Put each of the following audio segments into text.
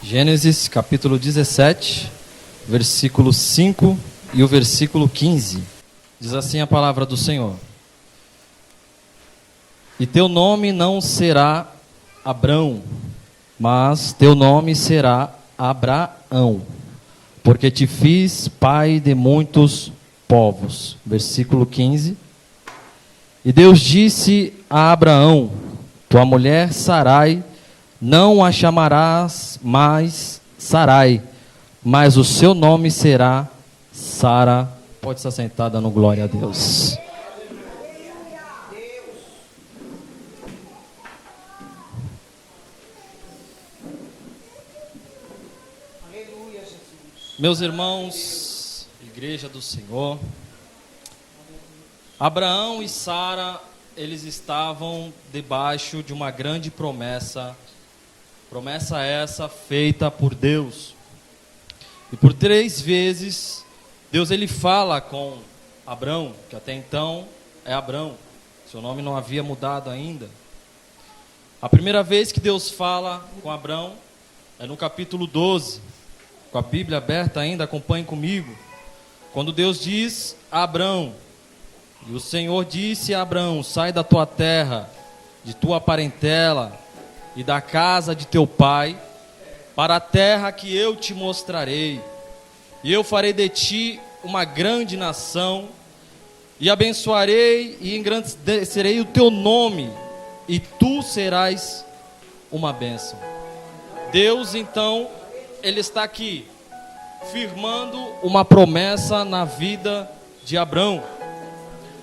Gênesis capítulo 17, versículo 5 e o versículo 15. Diz assim a palavra do Senhor: E teu nome não será Abrão, mas teu nome será Abraão, porque te fiz pai de muitos povos. Versículo 15. E Deus disse a Abraão: tua mulher Sarai não a chamarás mais Sarai, mas o seu nome será Sara. Pode estar sentada no glória a Deus. Meus irmãos, igreja do Senhor, Abraão e Sara, eles estavam debaixo de uma grande promessa essa feita por Deus. E por 3 vezes, Deus ele fala com Abrão, que até então é Abrão, seu nome não havia mudado ainda. A primeira vez que Deus fala com Abrão é no capítulo 12, com a Bíblia aberta ainda, acompanhe comigo. Quando Deus diz a Abrão: e o Senhor disse a Abrão: sai da tua terra, de tua parentela e da casa de teu pai, para a terra que eu te mostrarei. E eu farei de ti uma grande nação, e abençoarei e engrandecerei o teu nome, e tu serás uma bênção. Deus então, ele está aqui firmando uma promessa na vida de Abrão.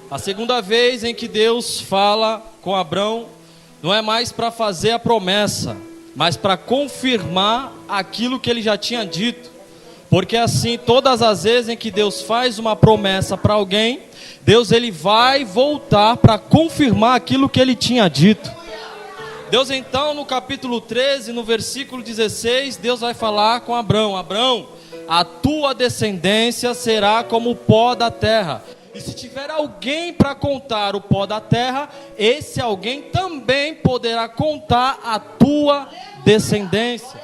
A segunda vez em que Deus fala com Abrão, não é mais para fazer a promessa, mas para confirmar aquilo que ele já tinha dito. Porque assim, todas as vezes em que Deus faz uma promessa para alguém, Deus ele vai voltar para confirmar aquilo que ele tinha dito. Deus então, no capítulo 13, no versículo 16, Deus vai falar com Abrão: Abrão, a tua descendência será como o pó da terra. E se tiver alguém para contar o pó da terra, esse alguém também poderá contar a tua descendência.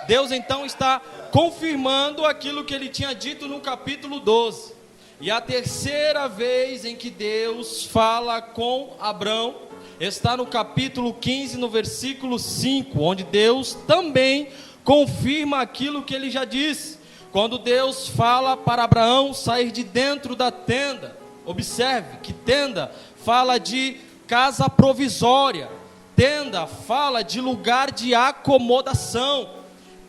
Deus então está confirmando aquilo que ele tinha dito no capítulo 12. E a terceira vez em que Deus fala com Abrão está no capítulo 15, no versículo 5, onde Deus também confirma aquilo que ele já disse. Quando Deus fala para Abraão sair de dentro da tenda, observe que tenda fala de casa provisória, tenda fala de lugar de acomodação.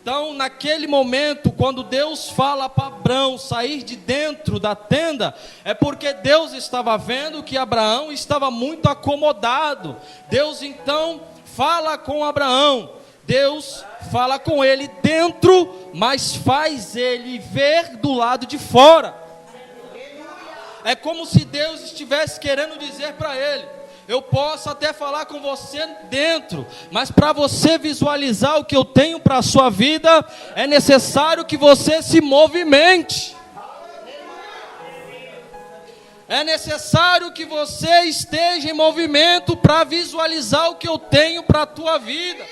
Então, naquele momento, quando Deus fala para Abraão sair de dentro da tenda, é porque Deus estava vendo que Abraão estava muito acomodado. Deus então fala com Abraão. Deus fala com ele dentro, mas faz ele ver do lado de fora. É como se Deus estivesse querendo dizer para ele: eu posso até falar com você dentro, mas para você visualizar o que eu tenho para a sua vida, é necessário que você se movimente. É necessário que você esteja em movimento para visualizar o que eu tenho para a tua vida.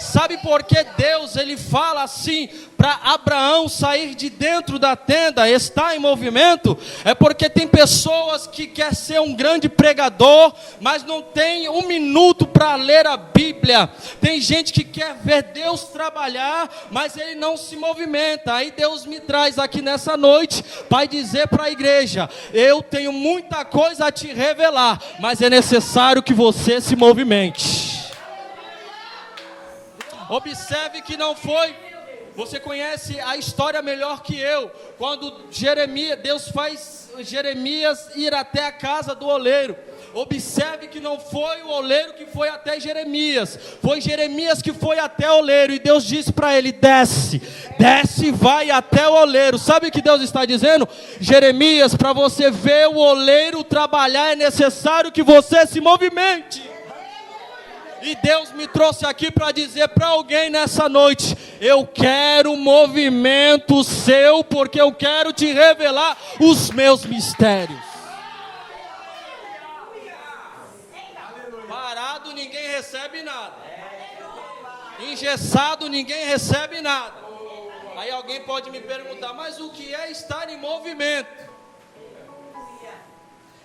Sabe por que Deus ele fala assim para Abraão sair de dentro da tenda, está em movimento? É porque tem pessoas que querem ser um grande pregador, mas não tem 1 minuto para ler a Bíblia. Tem gente que quer ver Deus trabalhar, mas ele não se movimenta. Aí Deus me traz aqui nessa noite para dizer para a igreja: eu tenho muita coisa a te revelar, mas é necessário que você se movimente. Observe que não foi, você conhece a história melhor que eu, quando Deus faz Jeremias ir até a casa do oleiro. Observe que não foi o oleiro que foi até Jeremias, foi Jeremias que foi até o oleiro, e Deus disse para ele: desce e vai até o oleiro. Sabe o que Deus está dizendo? Jeremias, para você ver o oleiro trabalhar, é necessário que você se movimente. E Deus me trouxe aqui para dizer para alguém nessa noite: eu quero movimento seu, porque eu quero te revelar os meus mistérios. Parado ninguém recebe nada. Engessado, ninguém recebe nada. Aí alguém pode me perguntar, mas o que é estar em movimento?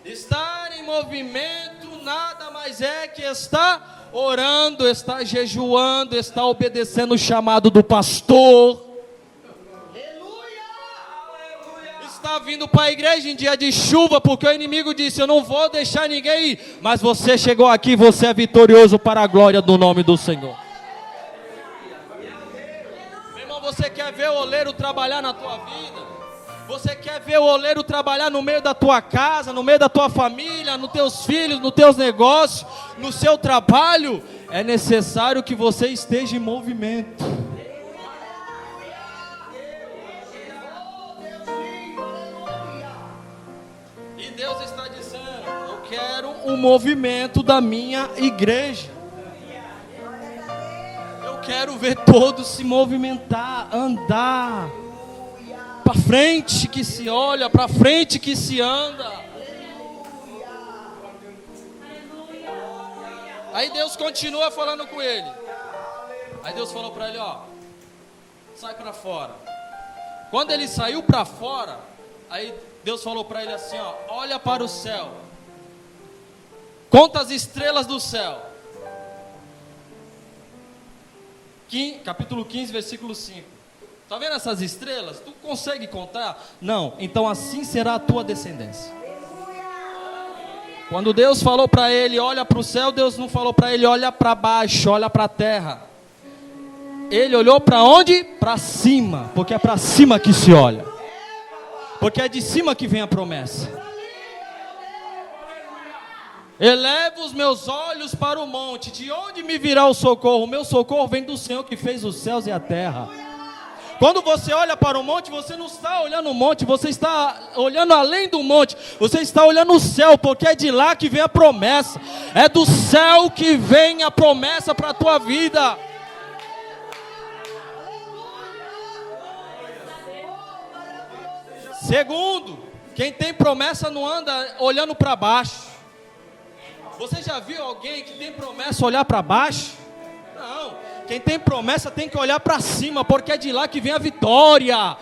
Estar em movimento nada mais é que estar orando, estar jejuando, estar obedecendo o chamado do pastor. Está vindo para a igreja em dia de chuva, porque o inimigo disse, eu não vou deixar ninguém ir. Mas você chegou aqui, você é vitorioso para a glória do nome do Senhor. Meu irmão, você quer ver o oleiro trabalhar na tua vida? Você quer ver o oleiro trabalhar no meio da tua casa, no meio da tua família, nos teus filhos, nos teus negócios, no seu trabalho? É necessário que você esteja em movimento. E Deus está dizendo, eu quero um movimento da minha igreja. Eu quero ver todos se movimentar, andar. Para frente que se olha, para frente que se anda. Aí Deus continua falando com ele. Aí Deus falou para ele, ó, sai para fora. Quando ele saiu para fora, aí Deus falou para ele assim, ó, olha para o céu. Conta as estrelas do céu. Capítulo 15, versículo 5. Está vendo essas estrelas? Tu consegue contar? Não. Então assim será a tua descendência. Quando Deus falou para ele, olha para o céu, Deus não falou para ele, olha para baixo, olha para a terra. Ele olhou para onde? Para cima. Porque é para cima que se olha. Porque é de cima que vem a promessa. Elevo os meus olhos para o monte. De onde me virá o socorro? O meu socorro vem do Senhor que fez os céus e a terra. Quando você olha para o monte, você não está olhando o monte, você está olhando além do monte, você está olhando o céu, porque é de lá que vem a promessa, é do céu que vem a promessa para a tua vida. Segundo, quem tem promessa não anda olhando para baixo. Você já viu alguém que tem promessa olhar para baixo? Não. Quem tem promessa tem que olhar para cima, porque é de lá que vem a vitória.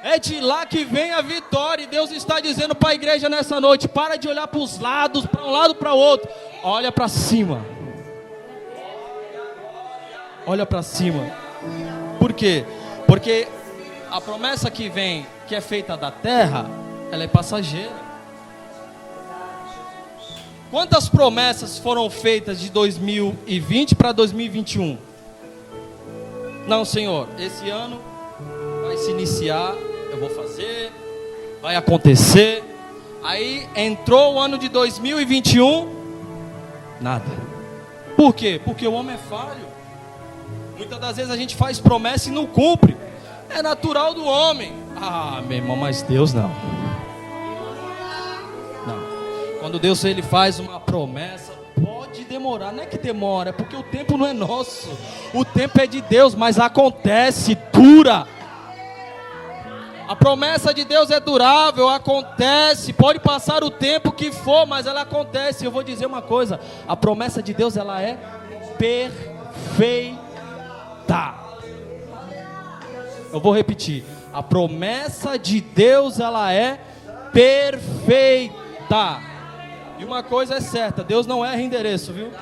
É de lá que vem a vitória. E Deus está dizendo para a igreja nessa noite, para de olhar para os lados, para um lado, para o outro. Olha para cima. Olha para cima. Por quê? Porque a promessa que vem, que é feita da terra, ela é passageira. Quantas promessas foram feitas de 2020 para 2021? Não, Senhor, esse ano vai se iniciar, eu vou fazer, vai acontecer. Aí entrou o ano de 2021, nada. Por quê? Porque o homem é falho. Muitas das vezes a gente faz promessa e não cumpre. É natural do homem. Ah, meu irmão, mas Deus não. Não. Quando Deus ele faz uma promessa, pode demorar, não é que demora, é porque o tempo não é nosso, o tempo é de Deus, mas acontece, dura. A promessa de Deus é durável, acontece, pode passar o tempo que for, mas ela acontece. Eu vou dizer uma coisa, a promessa de Deus ela é perfeita. Eu vou repetir, a promessa de Deus ela é perfeita. E uma coisa é certa, Deus não erra endereço, viu?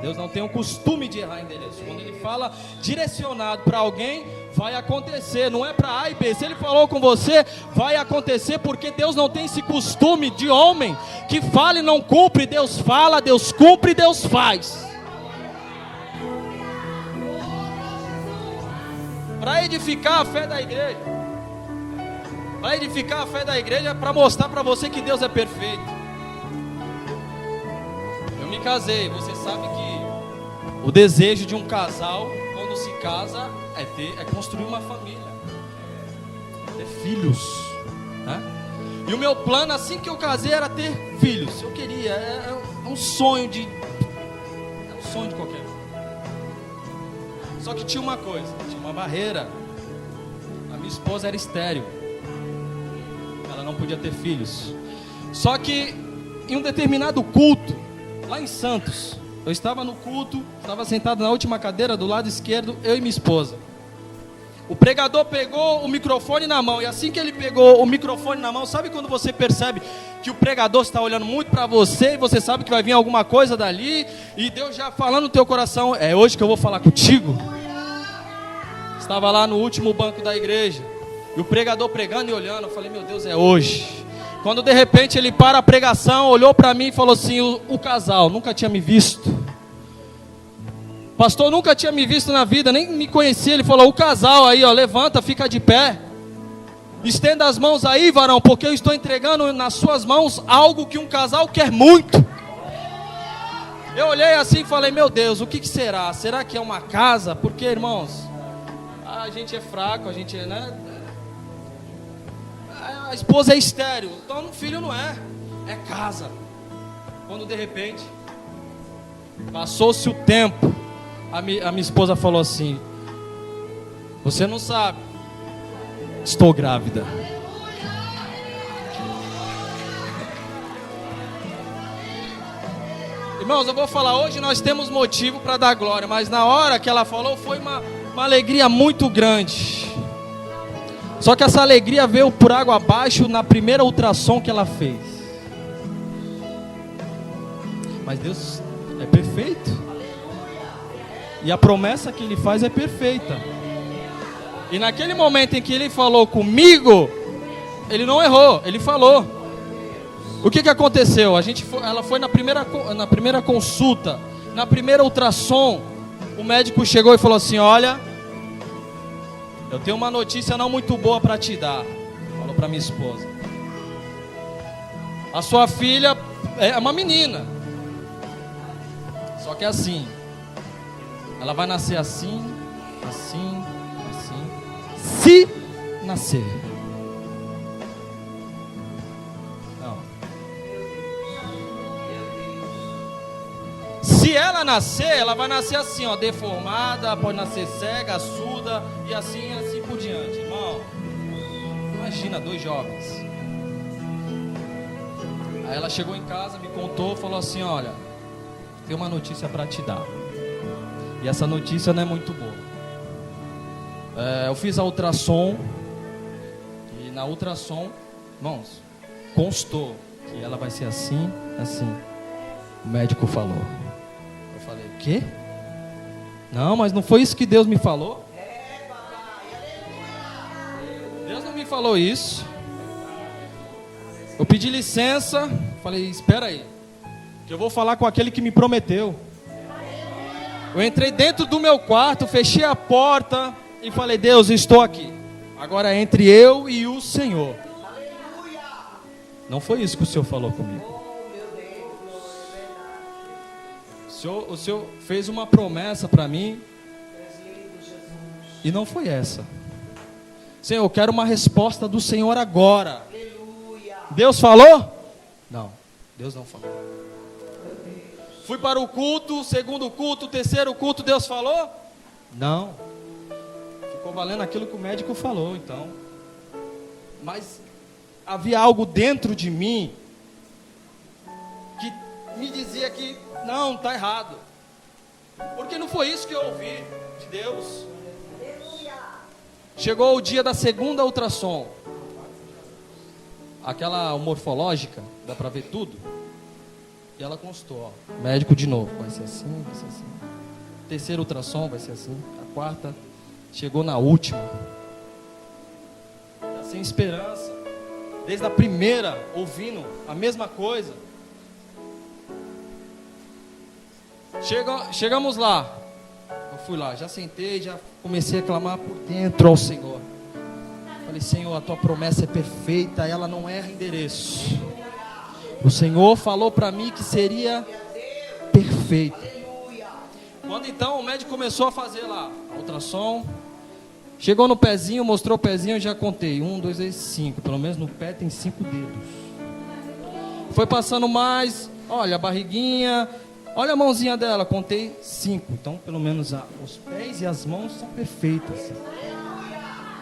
Deus não tem o costume de errar endereço. Quando Ele fala direcionado para alguém, vai acontecer. Não é para A e B. Se Ele falou com você, vai acontecer, porque Deus não tem esse costume de homem que fala e não cumpre. Deus fala, Deus cumpre, Deus faz. Para edificar a fé da igreja, para edificar a fé da igreja é para mostrar para você que Deus é perfeito. Eu me casei, você sabe que o desejo de um casal, quando se casa, é construir uma família, ter filhos, né? E o meu plano, assim que eu casei, era ter filhos. Eu queria, é um sonho de qualquer um. Só que tinha uma coisa, tinha uma barreira. A minha esposa era estéril, ela não podia ter filhos. Só que em um determinado culto, lá em Santos, Eu estava no culto, estava sentado na última cadeira do lado esquerdo, eu e minha esposa. O pregador pegou o microfone na mão, e assim que ele pegou o microfone na mão, sabe quando você percebe que o pregador está olhando muito para você, e você sabe que vai vir alguma coisa dali, e Deus já falando no teu coração, é hoje que eu vou falar contigo? Estava lá no último banco da igreja, e o pregador pregando e olhando, eu falei, meu Deus, é hoje. Quando de repente ele para a pregação, olhou para mim e falou assim, o casal, nunca tinha me visto. Pastor, nunca tinha me visto na vida, nem me conhecia. Ele falou, o casal aí, ó, levanta, fica de pé. Estenda as mãos aí, varão, porque eu estou entregando nas suas mãos algo que um casal quer muito. Eu olhei assim e falei, meu Deus, o que será? Será que é uma casa? Porque, irmãos, a gente é fraco, a gente é, né? A esposa é estéril, então o filho não é casa. Quando de repente, passou-se o tempo, a minha esposa falou assim, você não sabe, estou grávida. Irmãos, eu vou falar, hoje nós temos motivo para dar glória, mas na hora que ela falou foi uma alegria muito grande. Só que essa alegria veio por água abaixo na primeira ultrassom que ela fez. Mas Deus é perfeito. E a promessa que Ele faz é perfeita. E naquele momento em que Ele falou comigo, Ele não errou, Ele falou. O que aconteceu? Ela foi na primeira consulta, na primeira ultrassom. O médico chegou e falou assim, olha, eu tenho uma notícia não muito boa para te dar. Falou para minha esposa. A sua filha é uma menina. Só que é assim. Ela vai nascer assim, assim, assim. Se nascer. Não. Se ela nascer, ela vai nascer assim, ó, deformada, pode nascer cega, surda e assim por diante, irmão. Imagina, 2 jovens. Aí ela chegou em casa, me contou, falou assim, olha, tem uma notícia para te dar. E essa notícia não é muito boa. Eu fiz a ultrassom. E na ultrassom, irmãos, constou que ela vai ser assim, assim. O médico falou. Eu falei, o quê? Não, mas não foi isso que Deus me falou? Deus não me falou isso. Eu pedi licença. Falei, espera aí, que eu vou falar com aquele que me prometeu. Eu entrei dentro do meu quarto, fechei a porta e falei, Deus, estou aqui. Agora é entre eu e o Senhor. Não foi isso que o Senhor falou comigo. O Senhor fez uma promessa para mim e não foi essa. Senhor, eu quero uma resposta do Senhor agora. Deus falou? Não, Deus não falou. Fui para o culto, segundo culto, terceiro culto, Deus falou? Não. Ficou valendo aquilo que o médico falou, então. Mas havia algo dentro de mim que me dizia que não, está errado. Porque não foi isso que eu ouvi de Deus. Chegou o dia da segunda ultrassom. Aquela morfológica, dá para ver tudo. E ela constou, ó, médico de novo, vai ser assim, vai ser assim. Terceiro ultrassom vai ser assim. A quarta, chegou na última. Tá sem esperança. Desde a primeira, ouvindo a mesma coisa. Chegamos lá. Eu fui lá, já sentei, já comecei a clamar por dentro ao Senhor. Falei, Senhor, a tua promessa é perfeita, ela não erra endereço. O Senhor falou para mim que seria perfeito. Quando então o médico começou a fazer lá a ultrassom, chegou no pezinho, mostrou o pezinho, eu já contei 1, 2, 3, 5. Pelo menos no pé tem 5 dedos. Foi passando mais, olha a barriguinha, olha a mãozinha dela, contei 5. Então pelo menos os pés e as mãos são perfeitas.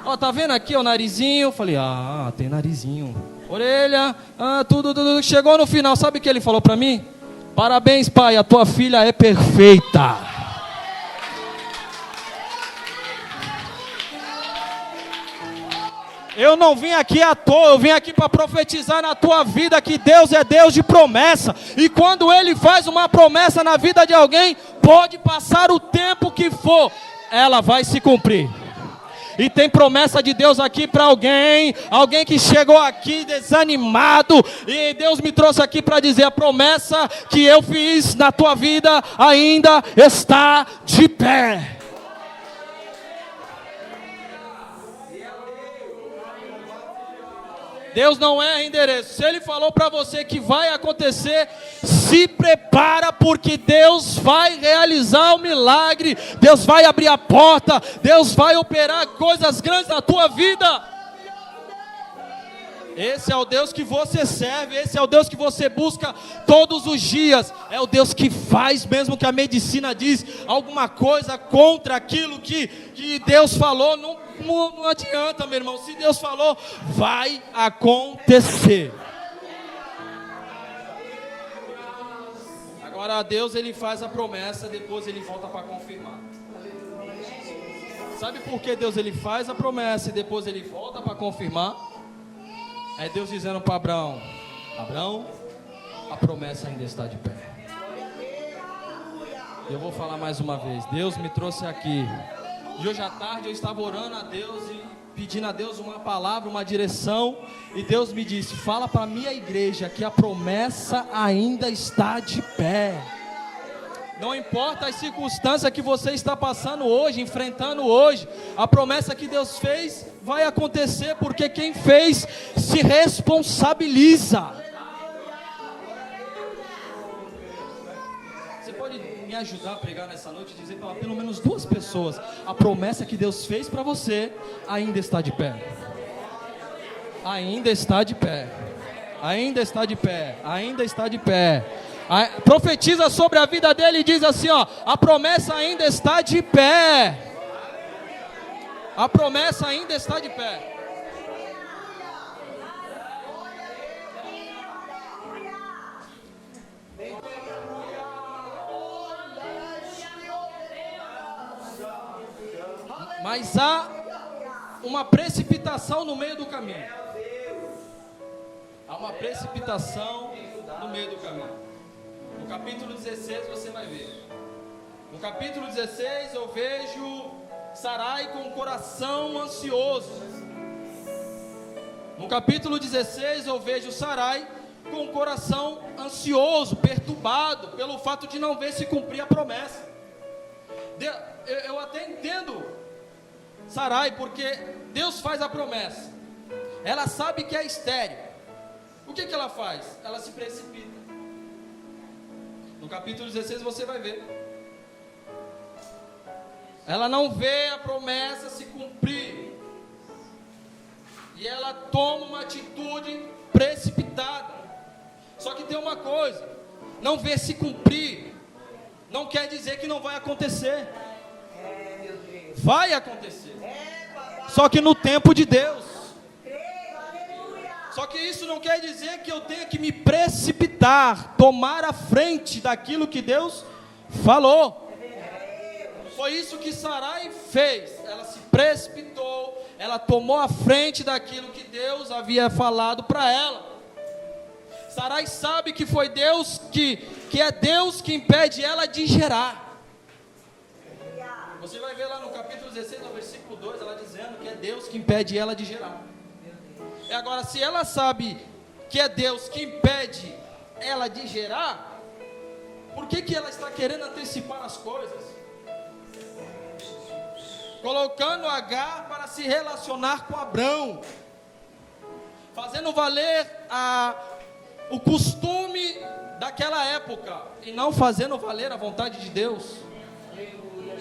Ó, tá vendo aqui o narizinho? Falei, tem narizinho. Orelha, tudo. Chegou no final, sabe o que ele falou pra mim? Parabéns, pai, a tua filha é perfeita. Eu não vim aqui à toa, eu vim aqui para profetizar na tua vida que Deus é Deus de promessa. E quando Ele faz uma promessa na vida de alguém, pode passar o tempo que for, ela vai se cumprir. E tem promessa de Deus aqui para alguém que chegou aqui desanimado, e Deus me trouxe aqui para dizer: a promessa que eu fiz na tua vida ainda está de pé. Deus não erra endereço. Se Ele falou para você que vai acontecer, se prepara, porque Deus vai realizar o milagre. Deus vai abrir a porta. Deus vai operar coisas grandes na tua vida. Esse é o Deus que você serve. Esse é o Deus que você busca todos os dias. É o Deus que faz, mesmo que a medicina diz alguma coisa contra aquilo que Deus falou. Não adianta, meu irmão. Se Deus falou, vai acontecer. Agora Deus, Ele faz a promessa, depois Ele volta para confirmar. Sabe por que Deus, Ele faz a promessa e depois Ele volta para confirmar? É Deus dizendo para Abraão: Abraão, a promessa ainda está de pé. Eu vou falar mais uma vez. Deus me trouxe aqui. E hoje à tarde eu estava orando a Deus e pedindo a Deus uma palavra, uma direção. E Deus me disse: fala para a minha igreja que a promessa ainda está de pé. Não importa as circunstâncias que você está passando hoje, enfrentando hoje, a promessa que Deus fez vai acontecer, porque quem fez se responsabiliza. Você pode me ajudar a pregar nessa noite e dizer para pelo menos 2 pessoas: a promessa que Deus fez para você ainda está de pé. Ainda está de pé. Ainda está de pé. Ainda está de pé. Profetiza sobre a vida dele e diz assim, ó: a promessa ainda está de pé. A promessa ainda está de pé. Mas há uma precipitação no meio do caminho. Há uma precipitação no meio do caminho. No capítulo 16 você vai ver. No capítulo 16 eu vejo Sarai com o coração ansioso. No capítulo 16 eu vejo Sarai com o coração ansioso, perturbado pelo fato de não ver se cumprir a promessa. Eu até entendo Sarai, porque Deus faz a promessa. Ela sabe que é estéril. O que ela faz? Ela se precipita. No capítulo 16 você vai ver. Ela não vê a promessa se cumprir. E ela toma uma atitude precipitada. Só que tem uma coisa: não ver se cumprir não quer dizer que não vai acontecer. Vai acontecer. Só que no tempo de Deus. Só que isso não quer dizer que eu tenha que me precipitar, tomar a frente daquilo que Deus falou. Foi isso que Sarai fez. Ela se precipitou, ela tomou a frente daquilo que Deus havia falado para ela. Sarai sabe que foi Deus que é Deus que impede ela de gerar. Você vai ver lá no capítulo 16, no versículo 2, ela dizendo que é Deus que impede ela de gerar. E agora, se ela sabe que é Deus que impede ela de gerar, por que ela está querendo antecipar as coisas? Colocando Agar para se relacionar com Abrão, fazendo valer o costume daquela época, e não fazendo valer a vontade de Deus.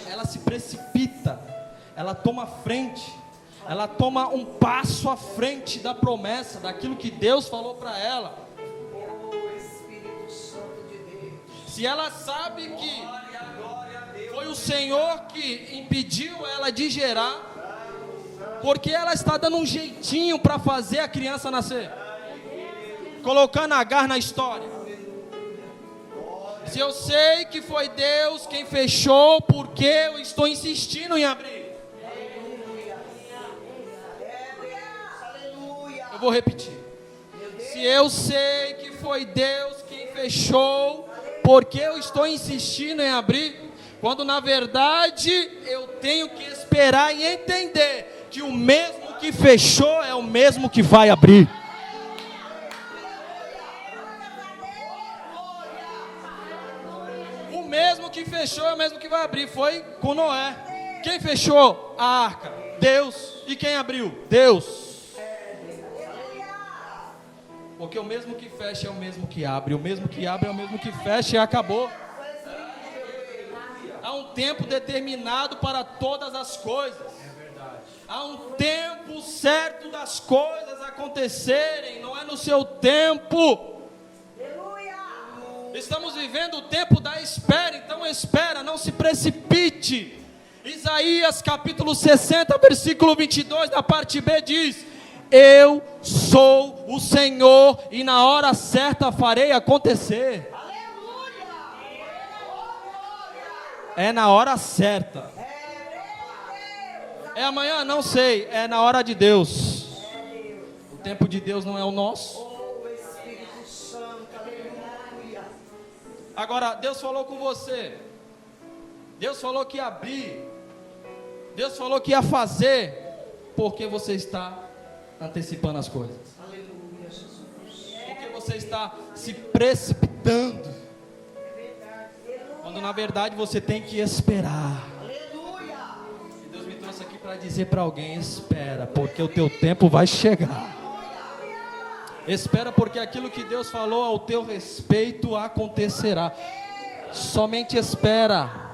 Ela se precipita, ela toma frente, ela toma um passo à frente da promessa, daquilo que Deus falou para ela. Se ela sabe que foi o Senhor que impediu ela de gerar, porque ela está dando um jeitinho para fazer a criança nascer, colocando Agar na história. Se eu sei que foi Deus quem fechou, por que eu estou insistindo em abrir? Eu vou repetir. Se eu sei que foi Deus quem fechou, por que eu estou insistindo em abrir? Quando na verdade eu tenho que esperar e entender que o mesmo que fechou é o mesmo que vai abrir. O mesmo que fechou é o mesmo que vai abrir. Foi com Noé. Quem fechou a arca? Deus. E quem abriu? Deus. Porque o mesmo que fecha é o mesmo que abre. O mesmo que abre é o mesmo que fecha e acabou. Há um tempo determinado para todas as coisas. Há um tempo certo das coisas acontecerem. Não é no seu tempo. Estamos vivendo o tempo da espera. Então espera, não se precipite. Isaías capítulo 60, versículo 22, na parte B diz: eu sou o Senhor e na hora certa farei acontecer. É na hora certa. É amanhã? Não sei. É na hora de Deus. O tempo de Deus não é o nosso. Agora, Deus falou com você. Deus falou que ia abrir. Deus falou que ia fazer. Porque você está antecipando as coisas. Porque você está se precipitando. Quando na verdade você tem que esperar. E Deus me trouxe aqui para dizer para alguém: espera, porque o teu tempo vai chegar. Espera, porque aquilo que Deus falou ao teu respeito acontecerá. Somente espera.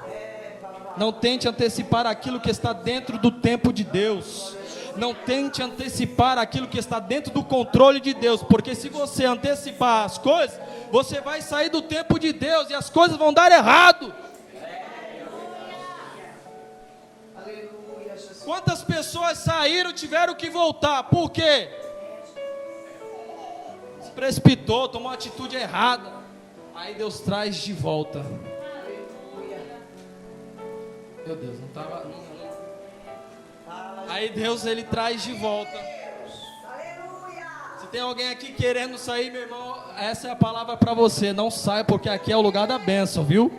Não tente antecipar aquilo que está dentro do tempo de Deus. Não tente antecipar aquilo que está dentro do controle de Deus, porque se você antecipar as coisas, você vai sair do tempo de Deus e as coisas vão dar errado. Quantas pessoas saíram e tiveram que voltar? Por quê? Se precipitou, tomou uma atitude errada. Aí Deus traz de volta. Meu Deus, não estava... Aí Deus, Ele traz de volta. Se tem alguém aqui querendo sair, meu irmão, essa é a palavra para você. Não saia, porque aqui é o lugar da bênção, viu?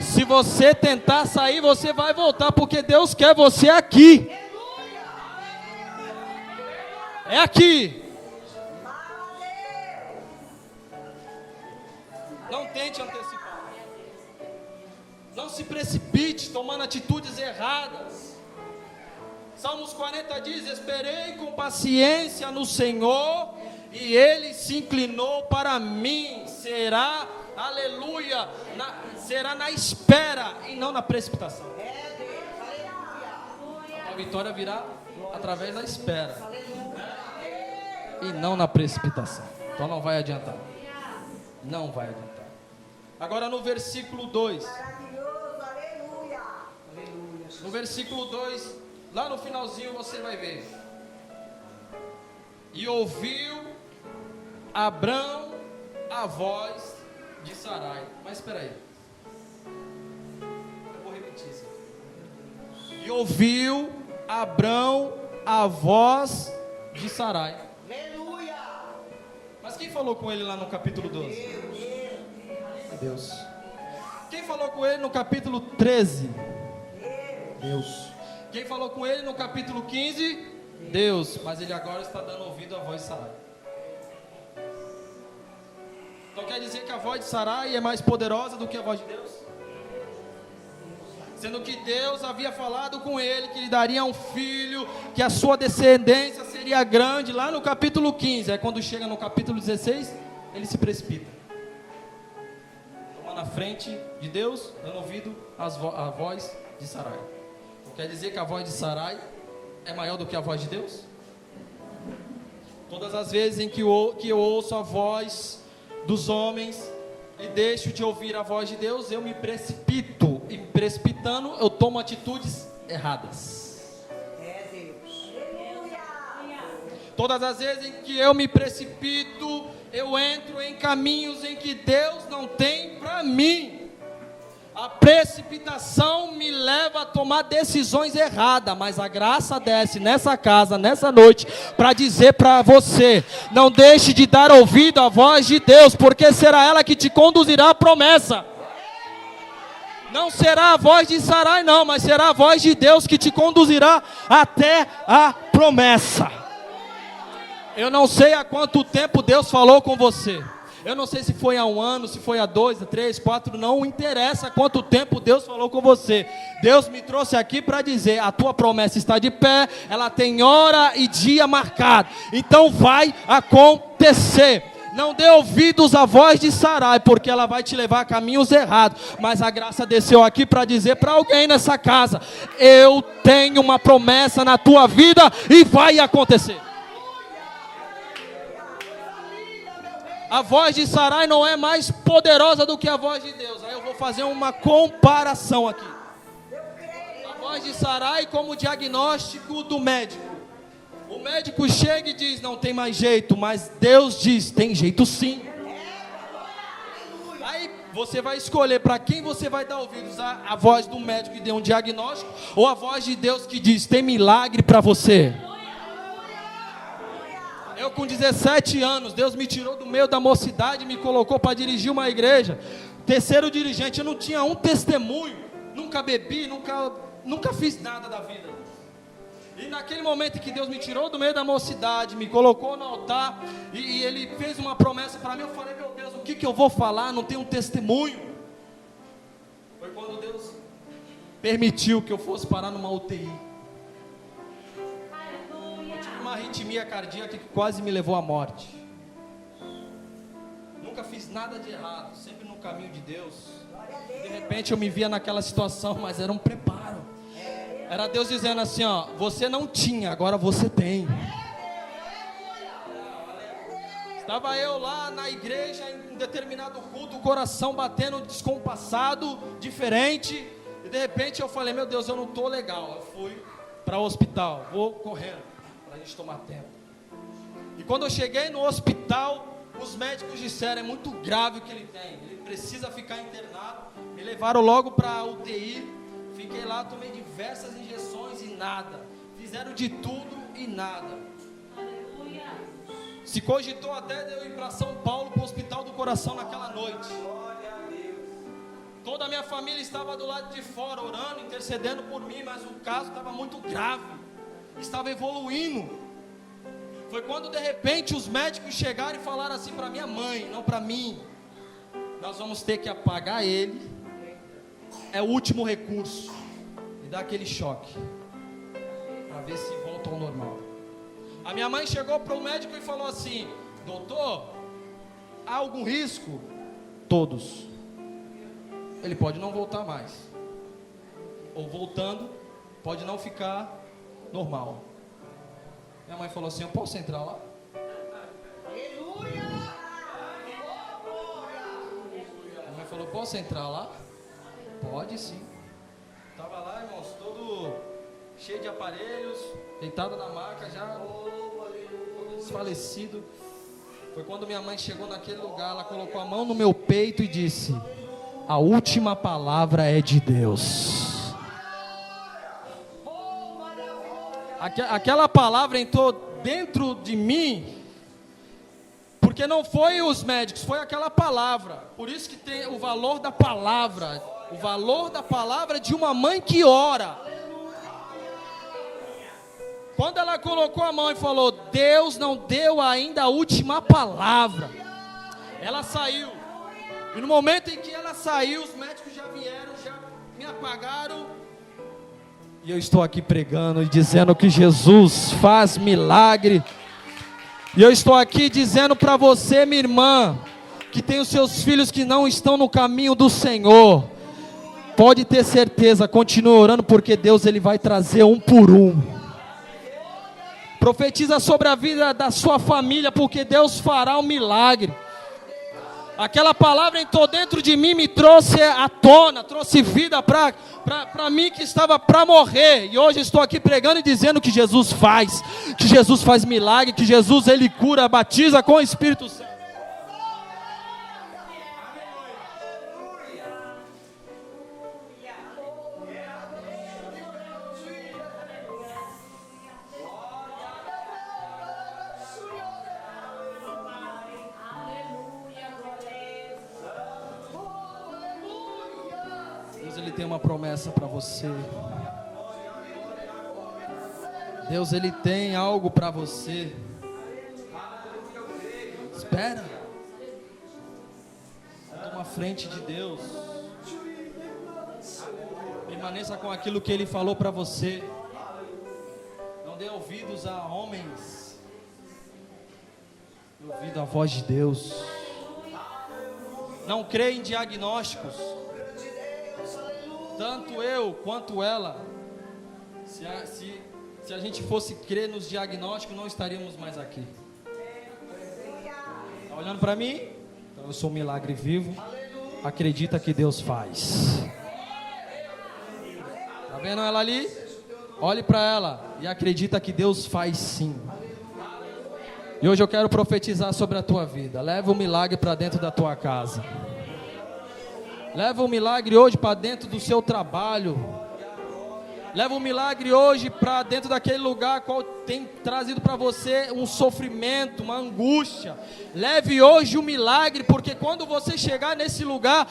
Se você tentar sair, você vai voltar, porque Deus quer você aqui. É aqui. Não tente antecipar. Não se precipite tomando atitudes erradas. Salmos 40 diz: esperei com paciência no Senhor, e Ele se inclinou para mim. Será, aleluia, será na espera e não na precipitação. A vitória virá através da espera e não na precipitação. Então não vai adiantar. Não vai adiantar. Agora no versículo 2. No versículo 2, lá no finalzinho você vai ver. E ouviu Abrão a voz de Sarai. Mas espera aí. Eu vou repetir isso. E ouviu Abrão a voz de Sarai. Aleluia. Mas quem falou com ele lá no capítulo 12? Deus. Quem falou com ele no capítulo 13? Deus. Quem falou com ele no capítulo 15? Deus. Mas ele agora está dando ouvido à voz de Sarai. Então quer dizer que a voz de Sarai é mais poderosa do que a voz de Deus? Sendo que Deus havia falado com ele que lhe daria um filho, que a sua descendência seria grande, lá no capítulo 15. Aí quando chega no capítulo 16, ele se precipita. Toma na frente de Deus, dando ouvido à voz de Sarai. Quer dizer que a voz de Sarai é maior do que a voz de Deus? Todas as vezes em que eu ouço a voz dos homens e deixo de ouvir a voz de Deus, eu me precipito. E precipitando, eu tomo atitudes erradas. É Deus. Todas as vezes em que eu me precipito, eu entro em caminhos em que Deus não tem para mim. A precipitação me leva a tomar decisões erradas, mas a graça desce nessa casa, nessa noite, para dizer para você: não deixe de dar ouvido à voz de Deus, porque será ela que te conduzirá à promessa. Não será a voz de Sarai não, mas será a voz de Deus que te conduzirá até a promessa. Eu não sei há quanto tempo Deus falou com você. Eu não sei se foi há 1 ano, se foi há 2, 3, 4, não interessa quanto tempo Deus falou com você. Deus me trouxe aqui para dizer: a tua promessa está de pé, ela tem hora e dia marcado, então vai acontecer. Não dê ouvidos à voz de Sarai, porque ela vai te levar a caminhos errados. Mas a graça desceu aqui para dizer para alguém nessa casa: eu tenho uma promessa na tua vida e vai acontecer. A voz de Sarai não é mais poderosa do que a voz de Deus. Aí eu vou fazer uma comparação aqui. A voz de Sarai como diagnóstico do médico. O médico chega e diz: não tem mais jeito, mas Deus diz: tem jeito sim. Aí você vai escolher para quem você vai dar ouvidos: a voz do médico que deu um diagnóstico, ou a voz de Deus que diz: tem milagre para você. Eu com 17 anos, Deus me tirou do meio da mocidade e me colocou para dirigir uma igreja. Terceiro dirigente, eu não tinha um testemunho, nunca bebi, nunca fiz nada da vida. E naquele momento que Deus me tirou do meio da mocidade, me colocou no altar, e Ele fez uma promessa para mim, eu falei: meu Deus, o que eu vou falar? Não tenho um testemunho. Foi quando Deus permitiu que eu fosse parar numa UTI. Uma arritmia cardíaca que quase me levou à morte. Nunca fiz nada de errado, sempre no caminho de Deus. De repente eu me via naquela situação, mas era um preparo. Era Deus dizendo assim: ó, você não tinha, agora você tem. Estava eu lá na igreja, em um determinado culto, o coração batendo descompassado, diferente. E de repente eu falei: meu Deus, eu não estou legal. Eu fui para o hospital, vou correndo para a gente tomar tempo. E quando eu cheguei no hospital, os médicos disseram: é muito grave o que ele tem, ele precisa ficar internado. Me levaram logo para a UTI. Fiquei lá, tomei diversas injeções e nada. Fizeram de tudo e nada. Se cogitou até de eu ir para São Paulo, para o Hospital do Coração naquela noite. Toda a minha família estava do lado de fora, orando, intercedendo por mim, mas o caso estava muito grave. Estava evoluindo. Foi quando de repente os médicos chegaram e falaram assim para minha mãe, não para mim: nós vamos ter que apagar ele, é o último recurso, e dar aquele choque, para ver se volta ao normal. A minha mãe chegou para o médico e falou assim: doutor, há algum risco? Todos. Ele pode não voltar mais, ou voltando, pode não ficar normal. Minha mãe falou assim: eu posso entrar lá? Aleluia! Minha mãe falou: posso entrar lá? Pode sim. Estava lá, irmãos, todo cheio de aparelhos, deitado na maca, já desfalecido. Foi quando minha mãe chegou naquele lugar, ela colocou a mão no meu peito e disse: a última palavra é de Deus. Aquela palavra entrou dentro de mim, porque não foi os médicos, foi aquela palavra. Por isso que tem o valor da palavra. O valor da palavra de uma mãe que ora. Quando ela colocou a mão e falou: Deus não deu ainda a última palavra, ela saiu. E no momento em que ela saiu, os médicos já vieram, já me apagaram. E eu estou aqui pregando e dizendo que Jesus faz milagre. E eu estou aqui dizendo para você, minha irmã, que tem os seus filhos que não estão no caminho do Senhor, pode ter certeza, continue orando, porque Deus ele vai trazer um por um. Profetiza sobre a vida da sua família, porque Deus fará um milagre. Aquela palavra entrou dentro de mim, me trouxe à tona, trouxe vida para mim que estava para morrer. E hoje estou aqui pregando e dizendo que Jesus faz milagre, que Jesus ele cura, batiza com o Espírito Santo. tem uma promessa para você. Deus, Ele tem algo para você. Espera. Toma a frente de Deus. Permaneça com aquilo que Ele falou para você. Não dê ouvidos a homens. Dê ouvido à voz de Deus. Não creia em diagnósticos. Tanto eu quanto ela. Se a gente fosse crer nos diagnósticos, não estaríamos mais aqui. Está olhando para mim? Então eu sou um milagre vivo. Acredita que Deus faz. Está vendo ela ali? Olhe para ela e acredita que Deus faz sim. E hoje eu quero profetizar sobre a tua vida. Leva o milagre para dentro da tua casa. Leva o milagre hoje para dentro do seu trabalho. Leva o milagre hoje para dentro daquele lugar qual tem trazido para você um sofrimento, uma angústia. Leve hoje o milagre, porque quando você chegar nesse lugar,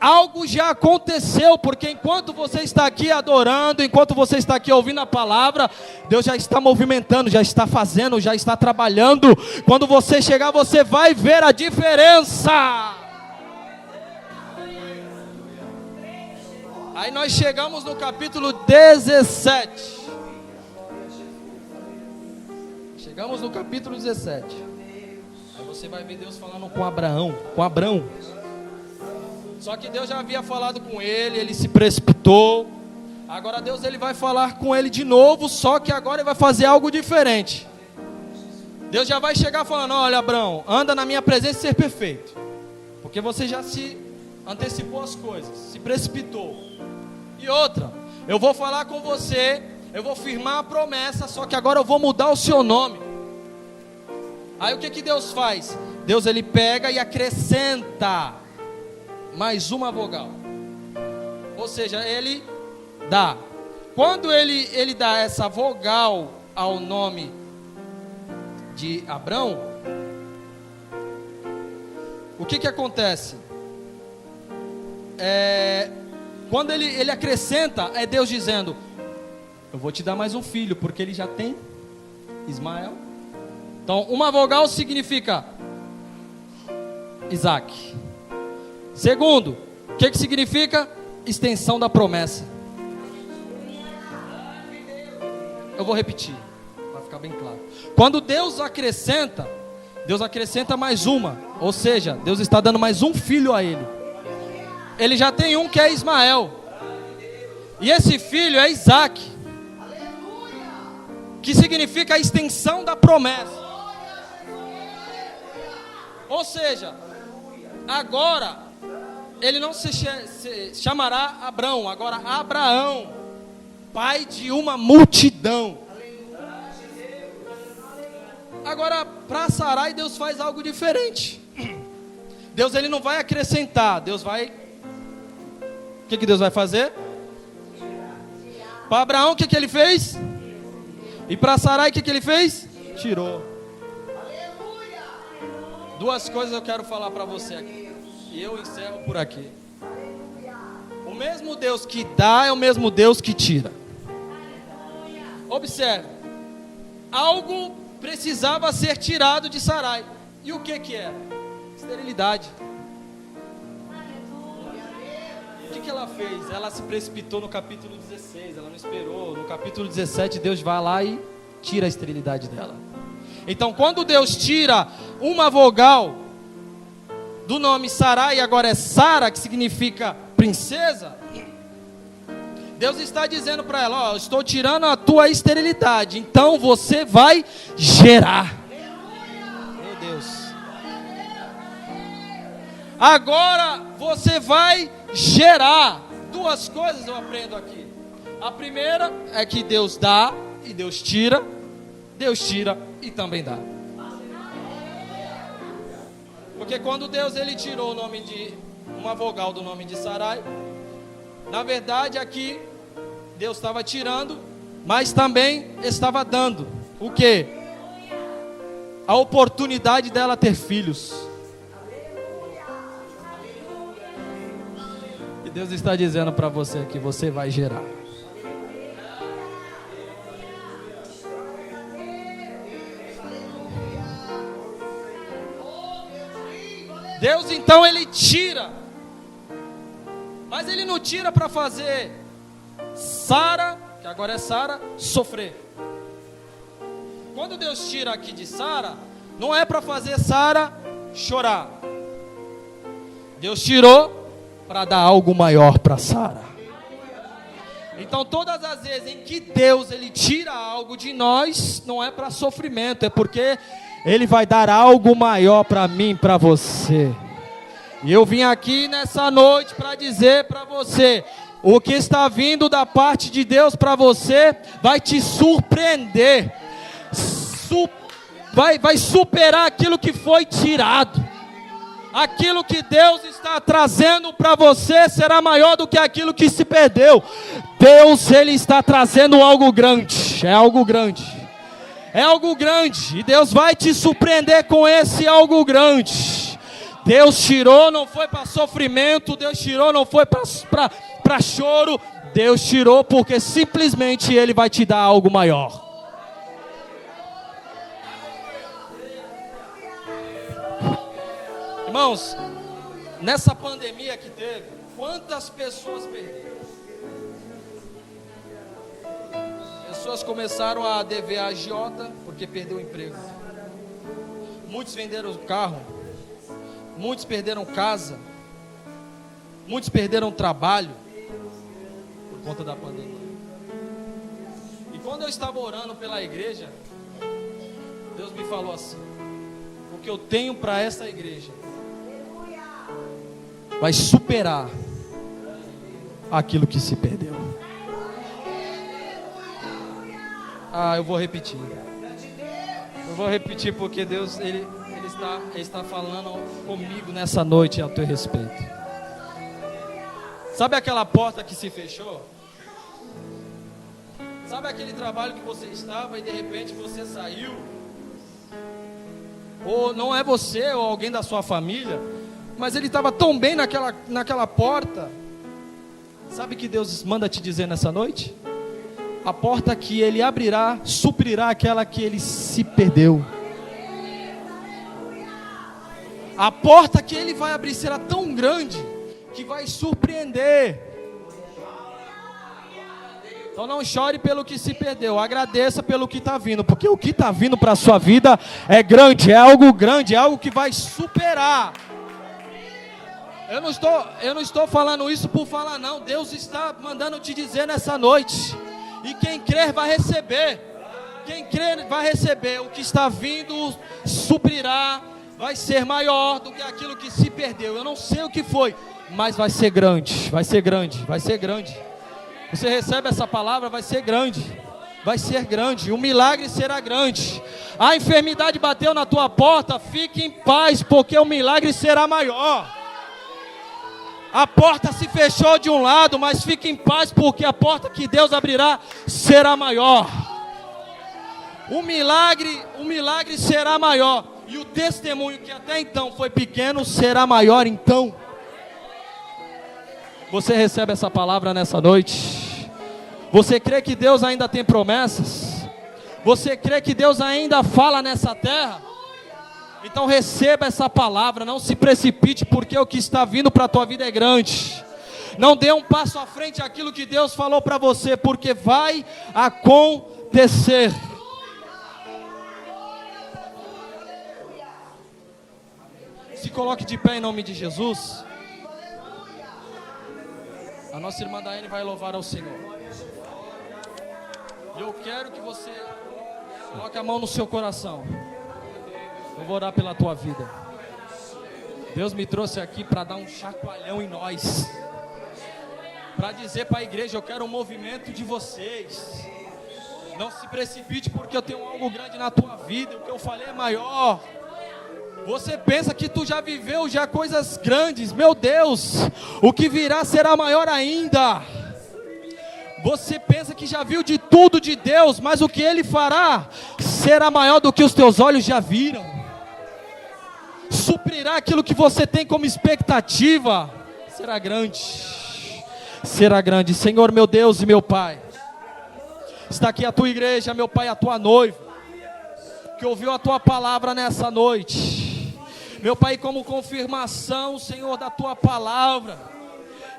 algo já aconteceu. Porque enquanto você está aqui adorando, enquanto você está aqui ouvindo a palavra, Deus já está movimentando, já está fazendo, já está trabalhando. Quando você chegar, você vai ver a diferença. Aí nós chegamos no capítulo 17. Chegamos no capítulo 17. Aí você vai ver Deus falando com Abraão. Só que Deus já havia falado com ele, ele se precipitou. Agora Deus ele vai falar com ele de novo, só que agora ele vai fazer algo diferente. Deus já vai chegar falando: olha, Abraão, anda na minha presença e ser perfeito. Porque você já se antecipou as coisas, se precipitou. E outra, eu vou falar com você, eu vou firmar a promessa, só que agora eu vou mudar o seu nome. Aí o que Deus faz? Deus ele pega e acrescenta mais uma vogal. Ou seja, ele dá. Quando ele dá essa vogal ao nome de Abrão, o que acontece? Quando ele acrescenta, é Deus dizendo: eu vou te dar mais um filho, porque ele já tem Ismael. Então, uma vogal significa Isaac. Segundo, o que significa? Extensão da promessa. Eu vou repetir, para ficar bem claro. Quando Deus acrescenta mais uma. Ou seja, Deus está dando mais um filho a ele. Ele já tem um que é Ismael. E esse filho é Isaac. Que significa a extensão da promessa. Ou seja, agora ele não se chamará Abrão, agora Abraão, pai de uma multidão. Agora para Sarai Deus faz algo diferente. Deus ele não vai acrescentar, Deus vai... O que Deus vai fazer? Para Abraão o que ele fez? E para Sarai o que ele fez? Tirou. Duas coisas eu quero falar para você aqui, e eu encerro por aqui. O mesmo Deus que dá é o mesmo Deus que tira. Observe, algo precisava ser tirado de Sarai. E o que era? Esterilidade. O que ela fez? Ela se precipitou no capítulo 16, ela não esperou. No capítulo 17 Deus vai lá e tira a esterilidade dela. Então quando Deus tira uma vogal do nome Sarai, agora é Sara, que significa princesa, Deus está dizendo para ela: ó, estou tirando a tua esterilidade, então você vai gerar. Meu Deus. Agora você vai gerar. Duas coisas eu aprendo aqui. A primeira é que Deus dá e Deus tira. Deus tira e também dá. Porque quando Deus ele tirou o nome de uma vogal do nome de Sarai, na verdade aqui Deus estava tirando, mas também estava dando o quê? A oportunidade dela ter filhos. Deus está dizendo para você que você vai gerar. Deus então ele tira, mas ele não tira para fazer Sara, que agora é Sara, sofrer. Quando Deus tira aqui de Sara, não é para fazer Sara chorar. Deus tirou para dar algo maior para Sara. Então todas as vezes em que Deus ele tira algo de nós, não é para sofrimento, é porque Ele vai dar algo maior para mim, para você. E eu vim aqui nessa noite para dizer para você, o que está vindo da parte de Deus para você vai te surpreender. Vai superar aquilo que foi tirado. Aquilo que Deus está trazendo para você será maior do que aquilo que se perdeu. Deus, Ele está trazendo algo grande. É algo grande. É algo grande. E Deus vai te surpreender com esse algo grande. Deus tirou, não foi para sofrimento. Deus tirou, não foi para choro. Deus tirou porque simplesmente Ele vai te dar algo maior. Irmãos, nessa pandemia que teve, quantas pessoas perderam? Pessoas começaram a dever a agiota porque perdeu o emprego. Muitos venderam o carro. Muitos perderam casa. Muitos perderam trabalho por conta da pandemia. E quando eu estava orando pela igreja, Deus me falou assim: o que eu tenho para essa igreja vai superar aquilo que se perdeu. Eu vou repetir. Eu vou repetir porque Deus ele está falando comigo nessa noite a teu respeito. Sabe aquela porta que se fechou? Sabe aquele trabalho que você estava e de repente você saiu? Ou não é você ou alguém da sua família, mas ele estava tão bem naquela porta. Sabe o que Deus manda te dizer nessa noite? A porta que Ele abrirá, suprirá aquela que ele se perdeu. A porta que Ele vai abrir será tão grande, que vai surpreender. Então não chore pelo que se perdeu, agradeça pelo que está vindo, porque o que está vindo para a sua vida é grande, é algo que vai superar. Eu não estou falando isso por falar não. Deus está mandando te dizer nessa noite. E quem crer vai receber. Quem crer vai receber. O que está vindo suprirá. Vai ser maior do que aquilo que se perdeu. Eu não sei o que foi, mas vai ser grande. Vai ser grande. Vai ser grande. Você recebe essa palavra, vai ser grande. Vai ser grande. O milagre será grande. A enfermidade bateu na tua porta. Fique em paz, porque o milagre será maior. A porta se fechou de um lado, mas fique em paz, porque a porta que Deus abrirá será maior. O milagre será maior. E o testemunho que até então foi pequeno será maior então. Você recebe essa palavra nessa noite? Você crê que Deus ainda tem promessas? Você crê que Deus ainda fala nessa terra? Então receba essa palavra, não se precipite, porque o que está vindo para a tua vida é grande. Não dê um passo à frente àquilo que Deus falou para você, porque vai acontecer. Se coloque de pé em nome de Jesus. A nossa irmã Daiane vai louvar ao Senhor. Eu quero que você coloque a mão no seu coração. Eu vou orar pela tua vida. Deus me trouxe aqui para dar um chacoalhão em nós, para dizer para a igreja: eu quero um movimento de vocês. Não se precipite, porque eu tenho algo grande na tua vida. O que eu falei é maior. Você pensa que tu já viveu já coisas grandes. Meu Deus, o que virá será maior ainda. Você pensa que já viu de tudo de Deus, mas o que Ele fará será maior do que os teus olhos já viram. Suprirá aquilo que você tem como expectativa, será grande. será grande. Senhor, meu Deus e meu Pai, está aqui a tua igreja, meu Pai, a tua noiva, que ouviu a tua palavra nessa noite. Meu Pai, como confirmação, Senhor, da tua palavra,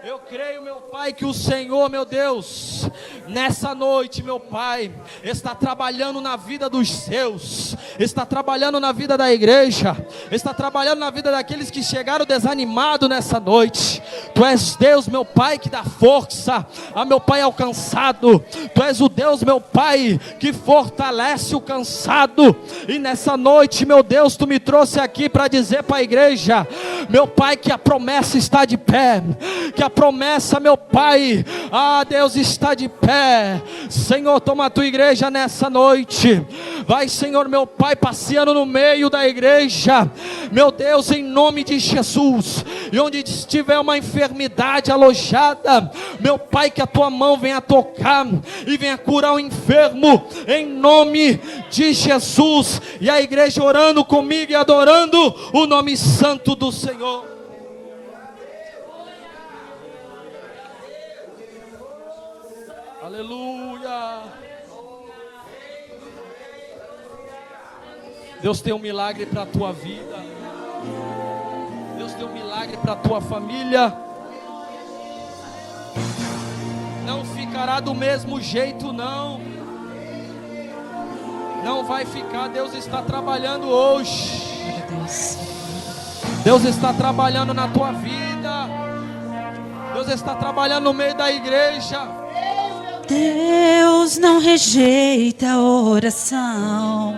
eu creio, meu Pai, que o Senhor, meu Deus, nessa noite, meu Pai, está trabalhando na vida dos seus, está trabalhando na vida da igreja, está trabalhando na vida daqueles que chegaram desanimados nessa noite. Tu és Deus, meu Pai, que dá força a meu Pai alcançado. Tu és o Deus, meu Pai, que fortalece o cansado. E nessa noite, meu Deus, tu me trouxe aqui para dizer para a igreja, meu Pai, que a promessa está de pé, que a promessa, meu Pai, Deus, está de pé. Senhor, toma a tua igreja nessa noite. Vai, Senhor, meu Pai, passeando no meio da igreja, meu Deus, em nome de Jesus. E onde estiver uma enfermidade alojada, meu Pai, que a tua mão venha tocar e venha curar o enfermo, em nome de Jesus. E a igreja orando comigo e adorando o nome santo do Senhor. Aleluia. Deus tem um milagre para a tua vida. Deus tem um milagre para a tua família. Não ficará do mesmo jeito, não. Não vai ficar. Deus está trabalhando hoje. Deus está trabalhando na tua vida. Deus está trabalhando no meio da igreja. Deus não rejeita a oração.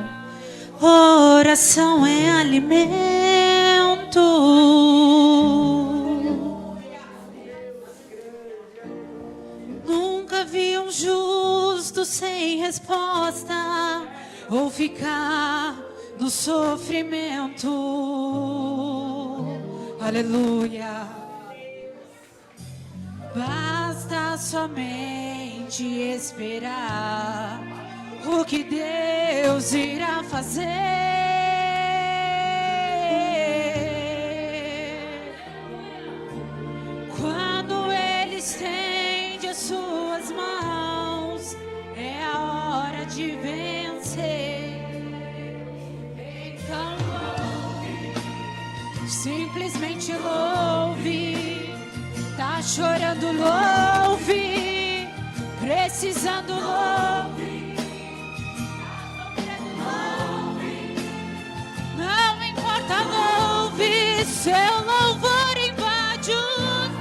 Oração é alimento. Nunca vi um justo sem resposta ou ficar no sofrimento. Aleluia. Basta somente esperar o que Deus irá fazer. Quando Ele estende as suas mãos, é a hora de vencer. Então louve, simplesmente louve. Tá chorando, louve. Precisando, louve. Não importa, louve. Seu louvor invade os...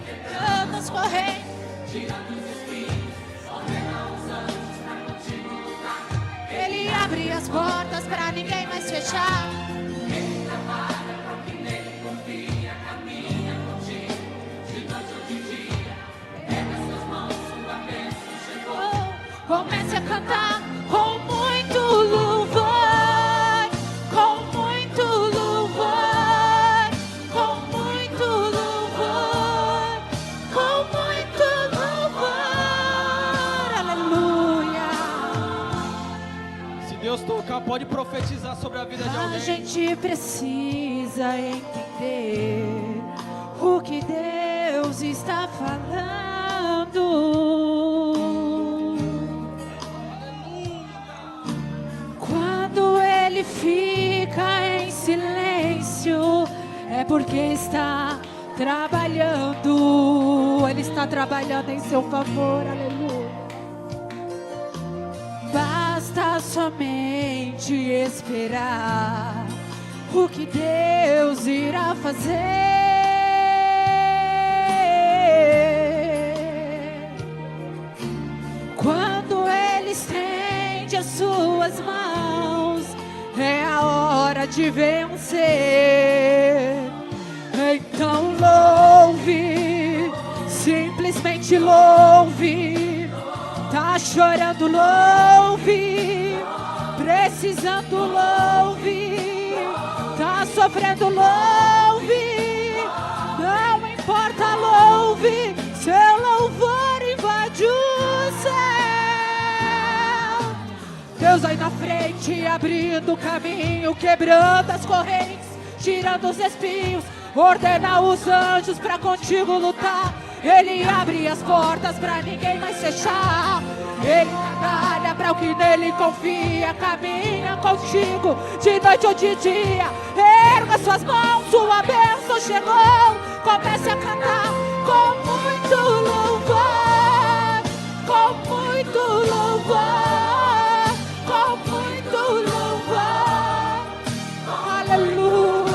Quebrando as correntes, tirando os espinhos, ordenando os anjos pra continuar. Ele abre as portas pra ninguém mais fechar. Comece a cantar com muito louvor, com muito louvor, com muito louvor, com muito louvor. Aleluia. Se Deus tocar, pode profetizar sobre a vida de alguém. A gente precisa entender o que Deus está falando. Ele fica em silêncio, é porque está trabalhando. Ele está trabalhando em seu favor, aleluia. Basta somente esperar o que Deus irá fazer. Quando Ele estende as suas mãos, é a hora de vencer. Então louve, simplesmente louve. Tá chorando, louve. Precisando, louve. Tá sofrendo, louve. Não importa, louve. Seu louvor invade o céu. Deus aí na frente, abrindo o caminho, quebrando as correntes, tirando os espinhos, ordena os anjos pra contigo lutar. Ele abre as portas pra ninguém mais fechar. Ele trabalha pra o que nele confia, caminha contigo de noite ou de dia. Erga suas mãos, sua bênção chegou. Comece a cantar com muito louvor, com muito louvor, com muito louvor. Aleluia.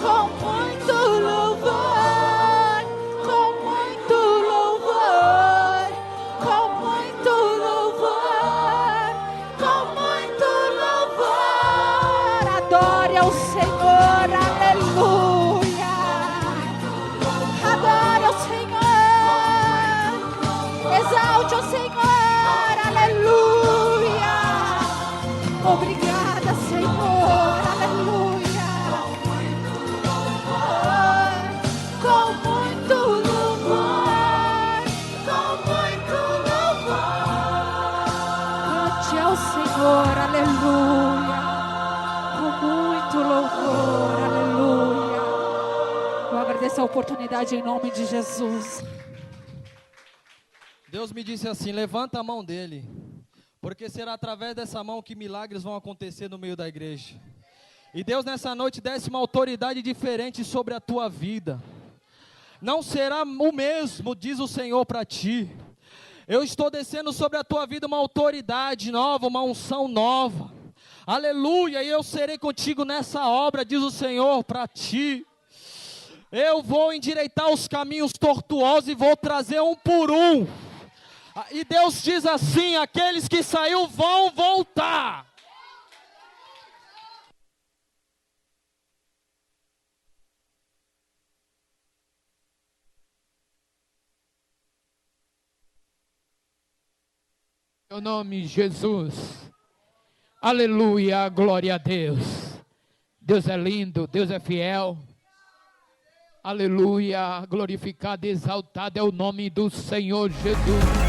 Com muito louvor, com muito louvor, com muito louvor, com muito louvor. Adore ao Senhor, aleluia. Adore ao Senhor, exalte ao Senhor, aleluia. Obrigada, Senhor, aleluia. Com muito louvor, com muito louvor. Cante ao Senhor, aleluia. Com muito louvor, aleluia. Eu agradeço a oportunidade em nome de Jesus. Deus me disse assim: levanta a mão dele, porque será através dessa mão que milagres vão acontecer no meio da igreja. E Deus nessa noite desce uma autoridade diferente sobre a tua vida. Não será o mesmo, diz o Senhor para ti. Eu estou descendo sobre a tua vida uma autoridade nova, uma unção nova. Aleluia, e eu serei contigo nessa obra, diz o Senhor para ti. Eu vou endireitar os caminhos tortuosos e vou trazer um por um. E Deus diz assim: aqueles que saíram vão voltar. Em meu nome, Jesus. Aleluia, glória a Deus. Deus é lindo, Deus é fiel. Aleluia, glorificado e exaltado é o nome do Senhor Jesus.